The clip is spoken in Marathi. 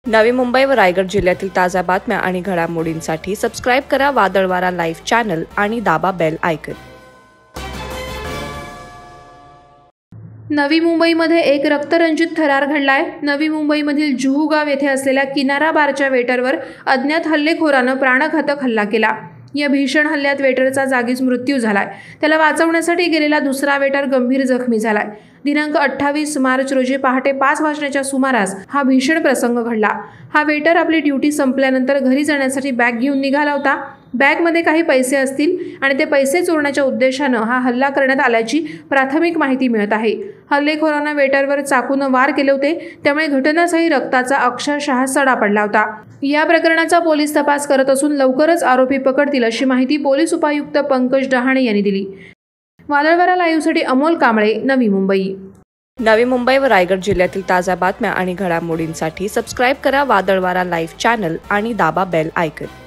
नवी मुंबई व रायगड जिल्ह्यातील ताज्या बातम्या आणि घडामोडींसाठी सबस्क्राईब करा वादळवारा लाईव्ह चॅनल आणि दाबा बेल आयकॉन। नवी मुंबईमध्ये एक रक्तरंजित थरार घडलाय। नवी मुंबईमधील जुहू गाव येथे असलेल्या किनारा बारच्या वेटरवर अज्ञात हल्लेखोरानं प्राणघातक हल्ला केला। या भीषण हल्ल्यात वेटरचा जागीच मृत्यू झालाय। त्याला वाचवण्यासाठी गेलेला दुसरा वेटर गंभीर जखमी झालाय। दिनांक 28 मार्च रोजी पहाटे 5 वाजण्याच्या सुमारास हा भीषण प्रसंग घडला। हा वेटर आपली ड्युटी संपल्यानंतर घरी जाण्यासाठी बॅग घेऊन निघाला होता। बॅगमध्ये काही पैसे असतील आणि ते पैसे चोरण्याच्या उद्देशानं हा हल्ला करण्यात आल्याची प्राथमिक माहिती मिळत आहे। हल्लेखोरांना वेटरवर चाकूने वार केले होते, त्यामुळे घटनास्थळी रक्ताचा अक्षरशः सडा पडला होता। या प्रकरणाचा पोलीस तपास करत असून लवकरच आरोपी पकडतील अशी माहिती पोलीस उपायुक्त पंकज डहाणे यांनी दिली। वादळवारा लाईव्हसाठी अमोल कांबळे, नवी मुंबई। नवी मुंबई व रायगड जिल्ह्यातील ताज्या बातम्या आणि घडामोडींसाठी सबस्क्राईब करा वादळवारा लाईव्ह चॅनल आणि दाबा बेल आयकॉन।